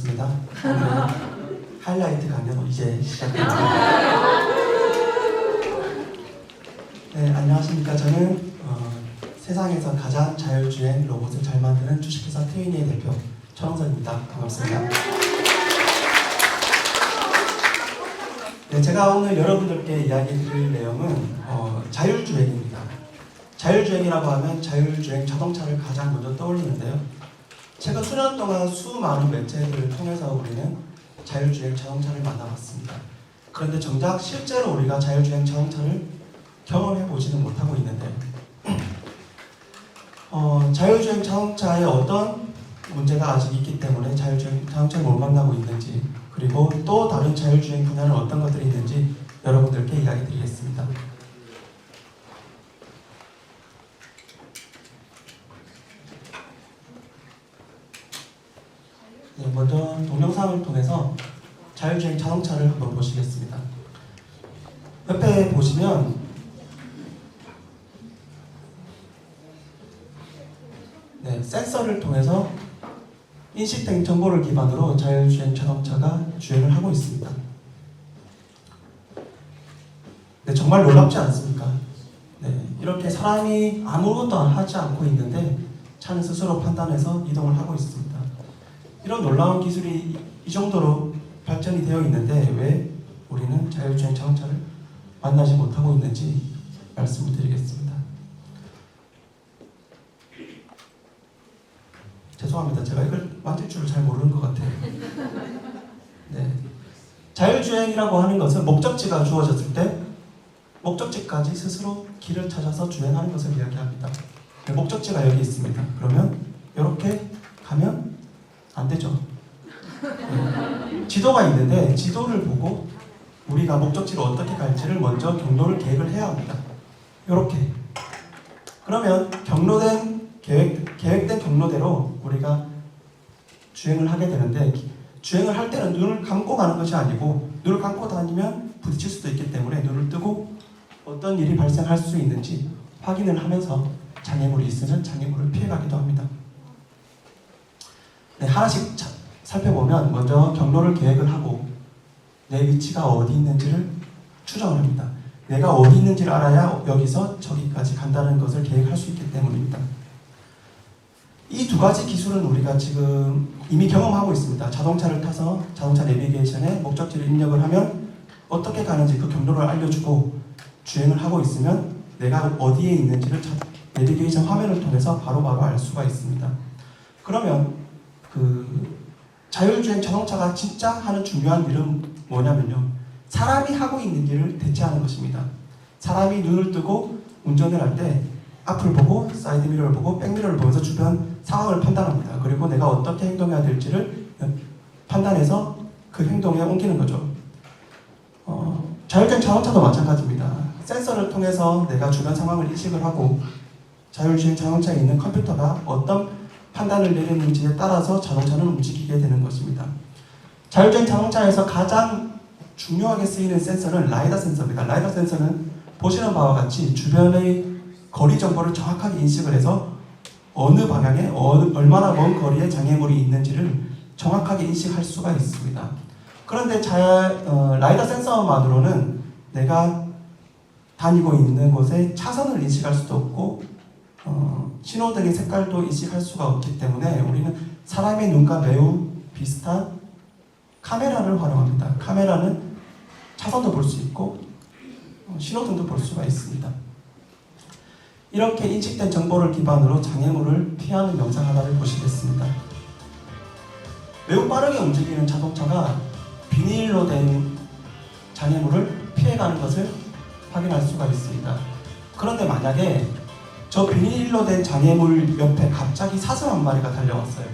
반갑습니다. 오늘 하이라이트 강연 이제 시작합니다. 네, 안녕하십니까. 저는 세상에서 가장 자율주행 로봇을 잘 만드는 주식회사 트윈이의 대표 천홍선입니다. 반갑습니다. 네, 제가 오늘 여러분들께 이야기 드릴 내용은 자율주행입니다. 자율주행이라고 하면 자율주행 자동차를 가장 먼저 떠올리는데요. 최근 수년 동안 수많은 매체들을 통해서 우리는 자율주행 자동차를 만나봤습니다. 그런데 정작 실제로 우리가 자율주행 자동차를 경험해보지는 못하고 있는데요. 자율주행 자동차에 어떤 문제가 아직 있기 때문에 자율주행 자동차를 못 만나고 있는지, 그리고 또 다른 자율주행 분야는 어떤 것들이 있는지 여러분들께 이야기 드리겠습니다. 네, 먼저 동영상을 통해서 자율주행 자동차를 한번 보시겠습니다. 옆에 보시면 센서를 통해서 인식된 정보를 기반으로 자율주행 자동차가 주행을 하고 있습니다. 네, 정말 놀랍지 않습니까? 네, 이렇게 사람이 아무것도 하지 않고 있는데 차는 스스로 판단해서 이동을 하고 있습니다. 이런 놀라운 기술이 이 정도로 발전이 되어 있는데 왜 우리는 자율주행 자동차를 만나지 못하고 있는지 말씀을 드리겠습니다. 죄송합니다. 제가 이걸 만질 줄을 잘 모르는 것 같아요. 네. 자율주행이라고 하는 것은 목적지가 주어졌을 때 목적지까지 스스로 길을 찾아서 주행하는 것을 이야기합니다. 네, 목적지가 여기 있습니다. 그러면 이렇게 가면 안 되죠. 네. 지도가 있는데 지도를 보고 우리가 목적지로 어떻게 갈지를 먼저 경로를 계획을 해야 합니다. 이렇게. 그러면 계획된 경로대로 우리가 주행을 하게 되는데, 주행을 할 때는 눈을 감고 가는 것이 아니고 눈을 감고 다니면 부딪힐 수도 있기 때문에 눈을 뜨고 어떤 일이 발생할 수 있는지 확인을 하면서 장애물이 있으면 장애물을 피해가기도 합니다. 네, 하나씩 살펴보면 먼저 경로를 계획을 하고 내 위치가 어디 있는지를 추정을 합니다. 내가 어디 있는지를 알아야 여기서 저기까지 간다는 것을 계획할 수 있기 때문입니다. 이 두 가지 기술은 우리가 지금 이미 경험하고 있습니다. 자동차를 타서 자동차 내비게이션에 목적지를 입력을 하면 어떻게 가는지 그 경로를 알려주고 주행을 하고 있으면 내가 어디에 있는지를 내비게이션 화면을 통해서 바로바로 알 수가 있습니다. 그러면 자율주행 자동차가 진짜 하는 중요한 일은 뭐냐면요, 사람이 하고 있는 일을 대체하는 것입니다. 사람이 눈을 뜨고 운전을 할 때 앞을 보고 사이드미러를 보고 백미러를 보면서 주변 상황을 판단합니다. 그리고 내가 어떻게 행동해야 될지를 판단해서 그 행동에 옮기는 거죠. 자율주행 자동차도 마찬가지입니다. 센서를 통해서 내가 주변 상황을 인식을 하고 자율주행 자동차에 있는 컴퓨터가 어떤 판단을 내리는지에 따라서 자동차는 움직이게 되는 것입니다. 자율주행 자동차에서 가장 중요하게 쓰이는 센서는 라이다 센서입니다. 라이다 센서는 보시는 바와 같이 주변의 거리 정보를 정확하게 인식을 해서 어느 방향에 얼마나 먼 거리에 장애물이 있는지를 정확하게 인식할 수가 있습니다. 그런데 라이다 센서만으로는 내가 다니고 있는 곳에 차선을 인식할 수도 없고 신호등의 색깔도 인식할 수가 없기 때문에 우리는 사람의 눈과 매우 비슷한 카메라를 활용합니다. 카메라는 차선도 볼 수 있고 신호등도 볼 수가 있습니다. 이렇게 인식된 정보를 기반으로 장애물을 피하는 영상 하나를 보시겠습니다. 매우 빠르게 움직이는 자동차가 비닐로 된 장애물을 피해가는 것을 확인할 수가 있습니다. 그런데 만약에 저 비닐로 된 장애물 옆에 갑자기 사슴 한 마리가 달려왔어요.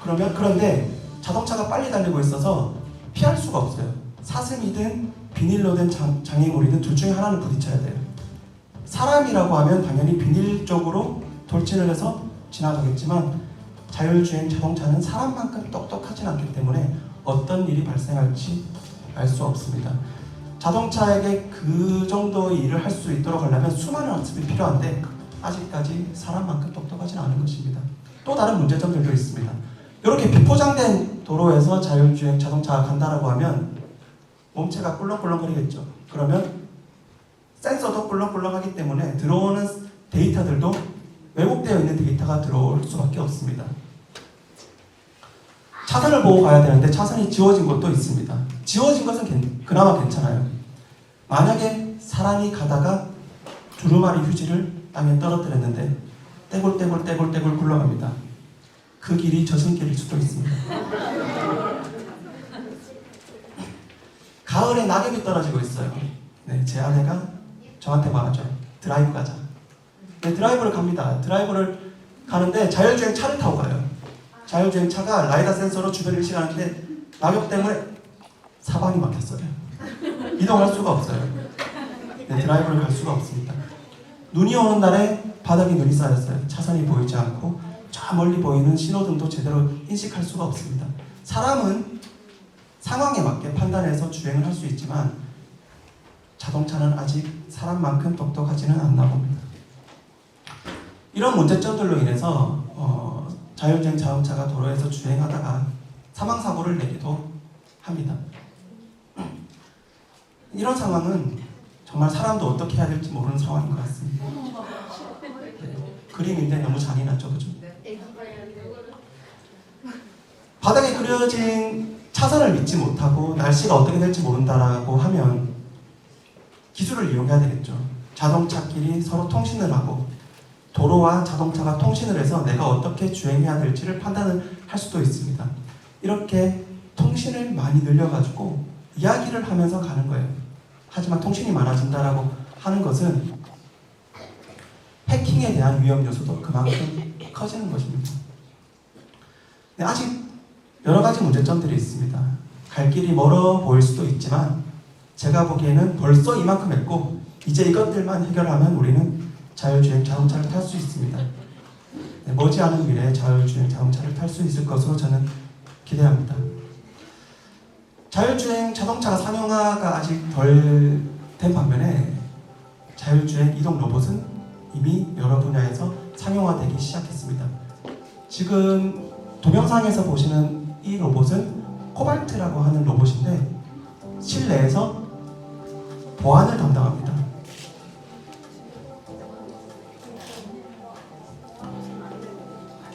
그런데 자동차가 빨리 달리고 있어서 피할 수가 없어요. 사슴이든 비닐로 된 장애물이든 둘 중에 하나는 부딪혀야 돼요. 사람이라고 하면 당연히 비닐 쪽으로 돌진을 해서 지나가겠지만 자율주행 자동차는 사람만큼 똑똑하진 않기 때문에 어떤 일이 발생할지 알 수 없습니다. 자동차에게 그 정도의 일을 할 수 있도록 하려면 수많은 학습이 필요한데 아직까지 사람만큼 똑똑하진 않은 것입니다. 또 다른 문제점들도 있습니다. 이렇게 비포장된 도로에서 자율주행 자동차가 간다라고 하면 몸체가 꿀렁꿀렁거리겠죠. 그러면 센서도 꿀렁꿀렁하기 때문에 들어오는 데이터들도 왜곡되어 있는 데이터가 들어올 수밖에 없습니다. 차선을 보고 가야 되는데 차선이 지워진 곳도 있습니다. 지워진 것은 그나마 괜찮아요. 만약에 사람이 가다가 두루마리 휴지를 땅에 떨어뜨렸는데 떼굴떼굴 굴러갑니다. 그 길이 저승길일 수도 있습니다. 가을에 낙엽이 떨어지고 있어요. 네, 제 아내가 저한테 말하죠. 드라이브 가자. 네, 드라이브를 갑니다. 드라이브를 가는데 자율주행 차를 타고 가요. 자율주행 차가 라이다 센서로 주변을 인식하는데 낙엽 때문에 사방이 막혔어요. 이동할 수가 없어요. 네, 드라이브를 갈 수가 없습니다. 눈이 오는 날에 바닥에 눈이 쌓였어요. 차선이 보이지 않고 저 멀리 보이는 신호등도 제대로 인식할 수가 없습니다. 사람은 상황에 맞게 판단해서 주행을 할 수 있지만 자동차는 아직 사람만큼 똑똑하지는 않나 봅니다. 이런 문제점들로 인해서 자율주행 자동차가 도로에서 주행하다가 사망사고를 내기도 합니다. 이런 상황은 정말 사람도 어떻게 해야 될지 모르는 상황인 것 같습니다. 네, 그림인데 너무 잔인하죠, 그죠? 바닥에 그려진 차선을 믿지 못하고 날씨가 어떻게 될지 모른다라고 하면 기술을 이용해야 되겠죠. 자동차끼리 서로 통신을 하고 도로와 자동차가 통신을 해서 내가 어떻게 주행해야 될지를 판단을 할 수도 있습니다. 이렇게 통신을 많이 늘려가지고 이야기를 하면서 가는 거예요. 하지만 통신이 많아진다라고 하는 것은 해킹에 대한 위험 요소도 그만큼 커지는 것입니다. 네, 아직 여러 가지 문제점들이 있습니다. 갈 길이 멀어 보일 수도 있지만 제가 보기에는 벌써 이만큼 했고 이제 이것들만 해결하면 우리는 자율주행 자동차를 탈 수 있습니다. 네, 머지않은 미래에 자율주행 자동차를 탈 수 있을 것으로 저는 기대합니다. 자율주행 자동차가 상용화가 아직 덜 된 반면에 자율주행 이동 로봇은 이미 여러 분야에서 상용화되기 시작했습니다. 지금 동영상에서 보시는 이 로봇은 코발트라고 하는 로봇인데 실내에서 보안을 담당합니다.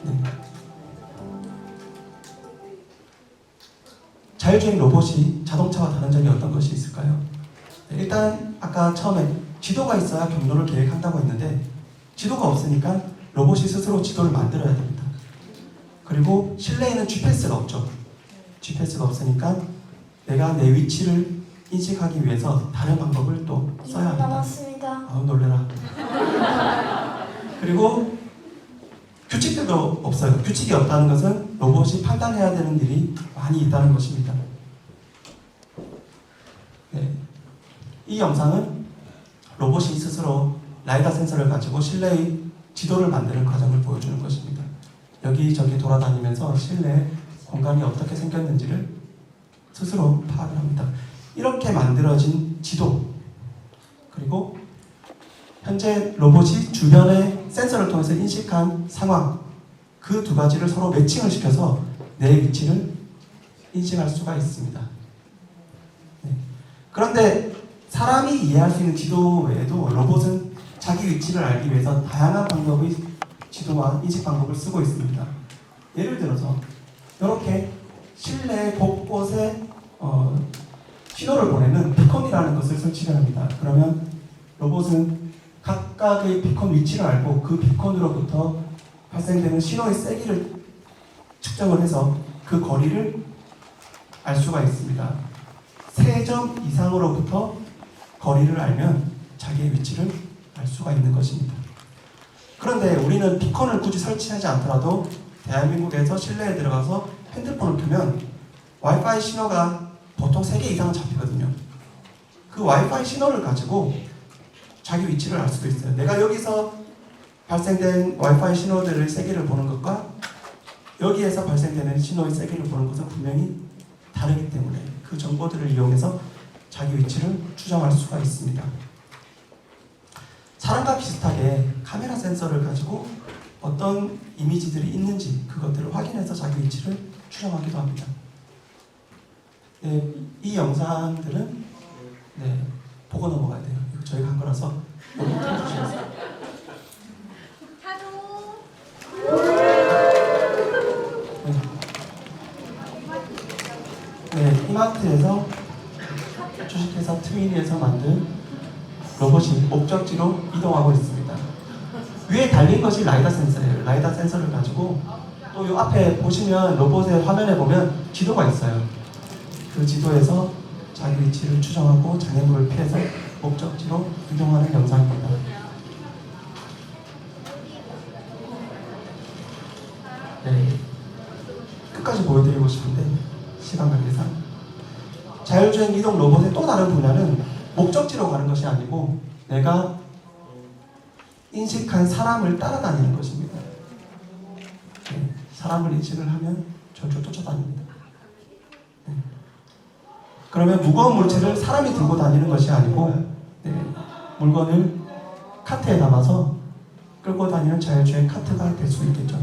네. 자율주행 로봇이 자동차와 다른 점이 어떤 것이 있을까요? 네, 일단 아까 처음에 지도가 있어야 경로를 계획한다고 했는데 지도가 없으니까 로봇이 스스로 지도를 만들어야 됩니다. 그리고 실내에는 GPS가 없죠. GPS가 없으니까 내가 내 위치를 인식하기 위해서 다른 방법을 또 써야 합니다. 남았습니다. 아우 놀래라. 그리고 규칙들도 없어요. 규칙이 없다는 것은 로봇이 판단해야 되는 일이 많이 있다는 것입니다. 네. 이 영상은 로봇이 스스로 라이다 센서를 가지고 실내의 지도를 만드는 과정을 보여주는 것입니다. 여기저기 돌아다니면서 실내 공간이 어떻게 생겼는지를 스스로 파악을 합니다. 이렇게 만들어진 지도 그리고 현재 로봇이 주변의 센서를 통해서 인식한 상황 그 두 가지를 서로 매칭을 시켜서 내 위치를 인식할 수가 있습니다. 네. 그런데 사람이 이해할 수 있는 지도 외에도 로봇은 자기 위치를 알기 위해서 다양한 방법의 지도와 인식 방법을 쓰고 있습니다. 예를 들어서 이렇게 실내 곳곳에 신호를 보내는 비콘이라는 것을 설치를 합니다. 그러면 로봇은 각각의 비콘 위치를 알고 그 비콘으로부터 발생되는 신호의 세기를 측정을 해서 그 거리를 알 수가 있습니다. 3점 이상으로부터 거리를 알면 자기의 위치를 알 수가 있는 것입니다. 그런데 우리는 비콘을 굳이 설치하지 않더라도 대한민국에서 실내에 들어가서 핸드폰을 켜면 와이파이 신호가 보통 3개 이상 잡히거든요. 그 와이파이 신호를 가지고 자기 위치를 알 수도 있어요. 내가 여기서 발생된 와이파이 신호들의 세기를 보는 것과 여기에서 발생되는 신호의 세기를 보는 것은 분명히 다르기 때문에 그 정보들을 이용해서 자기 위치를 추정할 수가 있습니다. 사람과 비슷하게 카메라 센서를 가지고 어떤 이미지들이 있는지 그것들을 확인해서 자기 위치를 추정하기도 합니다. 네, 이 영상들은 네, 보고 넘어가야 돼요. 이거 저희가 한 거라서 보고 틀어주시겠어요? 네, 이마트에서 주식회사 트윈에서 만든 로봇이 목적지로 이동하고 있습니다. 위에 달린 것이 라이다 센서예요. 라이다 센서를 가지고 또 이 앞에 보시면 로봇의 화면에 보면 지도가 있어요. 그 지도에서 자기 위치를 추정하고 장애물을 피해서 목적지로 이동하는 영상입니다. 네, 끝까지 보여드리고 싶은데 시간 관계상 자율주행 이동 로봇의 또 다른 분야는 목적지로 가는 것이 아니고 내가 인식한 사람을 따라다니는 것입니다. 네, 사람을 인식을 하면 저를 쫓아다닙니다. 네. 그러면 무거운 물체를 사람이 들고 다니는 것이 아니고 네, 물건을 카트에 담아서 끌고 다니는 자율주행 카트가 될 수 있겠죠.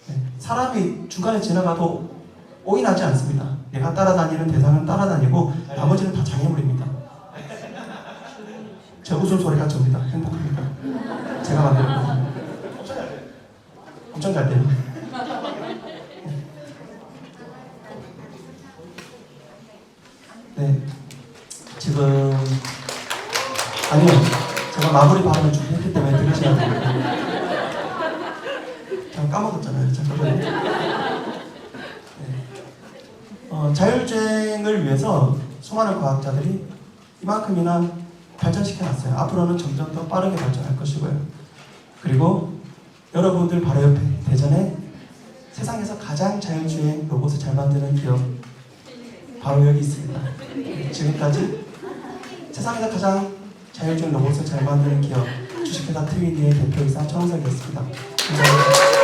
네, 사람이 중간에 지나가도 오인하지 않습니다. 내가 따라다니는 대상은 따라다니고 나머지는 다 장애물입니다. 제 웃음소리가 접니다. 행복합니다. 제가 만든 거예요. 엄청 잘 돼요. 네, 지금 아니요, 제가 마무리 발언을 준비했기 때문에 들으셔야 됩니다. 제가 까먹었잖아요. 잠깐만요. 네. 자율주행을 위해서 수많은 과학자들이 이만큼이나 발전시켜놨어요. 앞으로는 점점 더 빠르게 발전할 것이고요. 그리고 여러분들 바로 옆에 대전에 세상에서 가장 자율주행 로봇을 잘 만드는 기업 바로 여기 있습니다. 지금까지 세상에서 가장 자율주행 로봇을 잘 만드는 기업 주식회사 트윈의 대표이사 정은석이었습니다. 감사합니다.